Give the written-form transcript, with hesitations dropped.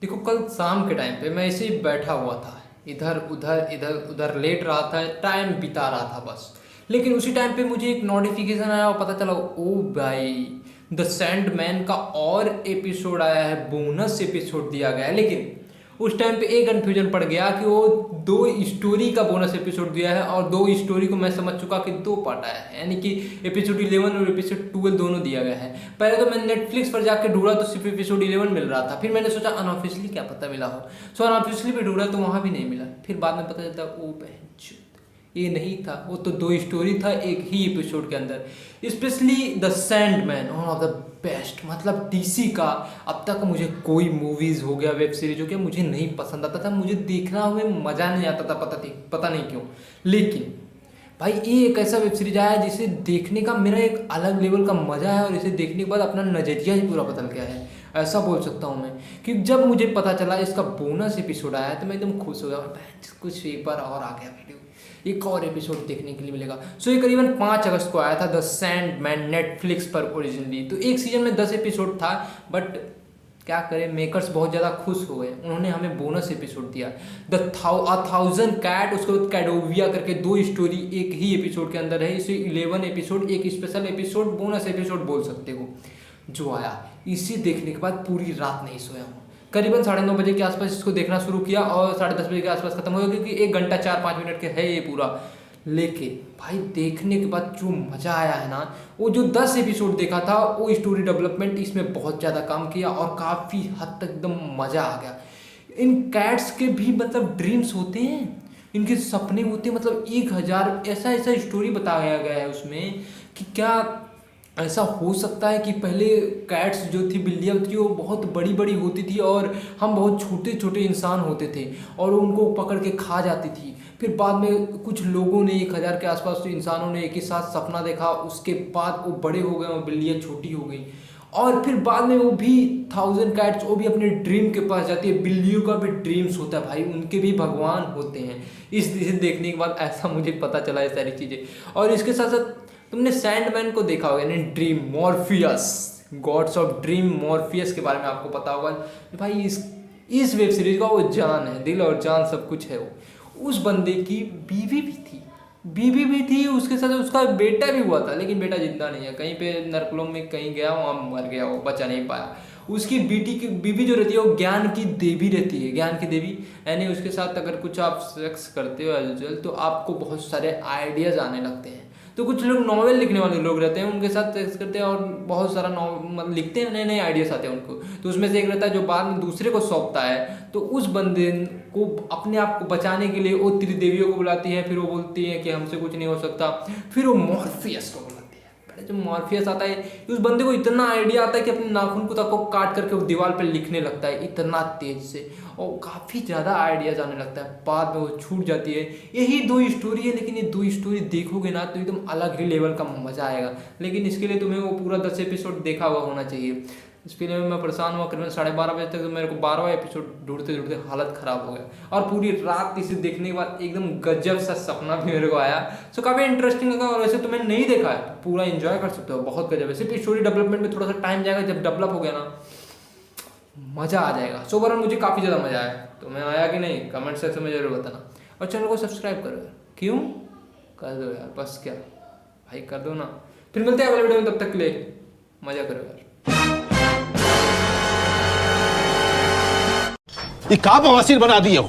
देखो, कल शाम के टाइम पे मैं ऐसे ही बैठा हुआ था, इधर उधर लेट रहा था, टाइम बिता रहा था बस। लेकिन उसी टाइम पे मुझे एक नोटिफिकेशन आया और पता चला, ओ भाई, द सैंडमैन का और एपिसोड आया है, बोनस एपिसोड दिया गया है। लेकिन उस टाइम पे एक कन्फ्यूजन पड़ गया कि वो दो स्टोरी का बोनस एपिसोड दिया है, और दो स्टोरी को मैं समझ चुका कि दो पार्ट आया है, यानी कि एपिसोड 11 और एपिसोड 12 दोनों दिया गया है। पहले तो मैं नेटफ्लिक्स पर जाकर ढूंढा तो सिर्फ एपिसोड 11 मिल रहा था। फिर मैंने सोचा अनऑफिशियली क्या पता मिला हो, सो अनऑफिशियली भी ढूंढा तो वहाँ भी नहीं मिला। फिर बाद में पता चलता, ओ बहन, ये नहीं था, वो तो दो स्टोरी था एक ही एपिसोड के अंदर। Specially the Sandman, one of the best, मतलब डीसी का अब तक मुझे कोई मूवीज़ हो गया, वेब सीरीज हो गया, मुझे नहीं पसंद आता था, मुझे देखना में मज़ा नहीं आता था, पता नहीं क्यों। लेकिन भाई ये एक ऐसा वेब सीरीज आया जिसे देखने का मेरा एक अलग लेवल का मज़ा है, और इसे देखने के बाद अपना नज़रिया ही पूरा बदल गया है, ऐसा बोल सकता हूँ मैं। कि जब मुझे पता चला इसका बोनस एपिसोड आया तो मैं एकदम खुश हो गया, कुछ एक बार और आ गया वीडियो, एक और एपिसोड देखने के लिए मिलेगा। सो ये करीबन 5 अगस्त को आया था द सैंडमैन, नेटफ्लिक्स पर ओरिजिनली। तो एक सीजन में 10 एपिसोड था, बट क्या करें, मेकर्स बहुत ज़्यादा खुश हो गए, उन्होंने हमें बोनस एपिसोड दिया। द 1000 कैट, उसके बाद कैडोविया करके दो स्टोरी एक ही एपिसोड के अंदर है। इसे 11 एपिसोड, एक स्पेशल एपिसोड, बोनस एपिसोड बोल सकते हो, जो आया। इसे देखने के बाद पूरी रात नहीं सोया हूँ। करीबन 9:30 बजे के आसपास इसको देखना शुरू किया और 10:30 बजे के आसपास खत्म हो गया, क्योंकि 1 घंटा 4-5 मिनट के है ये पूरा। लेकिन भाई देखने के बाद जो मज़ा आया है ना, वो जो 10 एपिसोड देखा था, वो स्टोरी डेवलपमेंट इसमें बहुत ज़्यादा काम किया और काफ़ी हद तक एकदम मज़ा आ गया। इन कैट्स के भी मतलब ड्रीम्स होते हैं, इनके सपने होते हैं, मतलब 1000 ऐसा ऐसा स्टोरी बताया गया है उसमें कि क्या ऐसा हो सकता है कि पहले कैट्स जो थी, बिल्लियाँ थी, वो बहुत बड़ी बड़ी होती थी और हम बहुत छोटे छोटे इंसान होते थे और उनको पकड़ के खा जाती थी। फिर बाद में कुछ लोगों ने, 1000 के आसपास इंसानों ने एक ही साथ सपना देखा, उसके बाद वो बड़े हो गए और बिल्लियाँ छोटी हो गई। और फिर बाद में वो भी 1000 कैट्स, वो भी अपने ड्रीम के पास जाती है। बिल्लियों का भी ड्रीम्स होता है भाई, उनके भी भगवान होते हैं। इस देखने के बाद ऐसा मुझे पता चला है सारी चीज़ें। और इसके साथ साथ तुमने सैंडमैन को देखा होगा, यानी dream Morpheus, God's of dream Morpheus के बारे में आपको पता होगा भाई। इस वेब सीरीज का वो जान है, दिल और जान सब कुछ है। वो उस बंदे की बीवी भी थी, उसके साथ उसका बेटा भी हुआ था, लेकिन बेटा जिंदा नहीं है, कहीं पे नरकलों में कहीं गया, वहाँ मर गया, वो बचा नहीं पाया। उसकी बीवी जो रहती है वो ज्ञान की देवी रहती है, ज्ञान की देवी, यानी उसके साथ अगर कुछ आप सेक्स करते हो एज यूजुअल, तो आपको बहुत सारे आइडियाज़ आने लगते हैं। तो कुछ लोग नॉवेल लिखने वाले लोग रहते हैं, उनके साथ सेक्स करते हैं और बहुत सारा मतलब लिखते हैं, नए नए आइडियाज आते हैं उनको। तो उसमें से एक रहता है जो बाद में दूसरे को सौंपता है। तो उस बंदे को अपने आप को बचाने के लिए वो त्रिदेवियों को बुलाती है, फिर वो बोलती है कि हमसे कुछ नहीं हो सकता। फिर वो मॉर्फियस को बुलाती है। जो मॉर्फियस आता है, उस बंदे को इतना आइडिया आता है कि अपने नाखून को तक को काट करके वो दीवार पर लिखने लगता है इतना तेज से, और काफ़ी ज़्यादा आइडियाज आने लगता है। बाद में वो छूट जाती है। यही दो स्टोरी है, लेकिन ये दो स्टोरी देखोगे ना तो एकदम अलग ही लेवल का मज़ा आएगा। लेकिन इसके लिए तुम्हें वो पूरा 10 एपिसोड देखा हुआ होना चाहिए। इसके लिए मैं परेशान हुआ, करीबन 12:30 बजे तक, तो मेरे को 12वां एपिसोड ढूंढते ढूंढते हालत ख़राब हो गया। और पूरी रात इसे देखने के बाद एकदम गजब सा सपना भी मेरे को आया। सो काफ़ी इंटरेस्टिंग लगा, और वैसे तुम्हें नहीं देखा है पूरा एंजॉय कर सकते हो, बहुत गजब है। सिर्फ स्टोरी डेवलपमेंट में थोड़ा सा टाइम जाएगा, जब डेवलप हो गया ना मज़ा आ जाएगा। सो ओवरऑल मुझे काफ़ी ज़्यादा मज़ा आया। तो मैं आया कि नहीं, कमेंट सेक्शन में जरूर बताना, और चैनल को सब्सक्राइब करो यार। क्यों कर दो यार, बस क्या भाई, कर दो ना। फिर मिलते हैं अगले वीडियो में, तब तक के लिए मज़ा करो यार। ये का बवासीर बना दिए हो।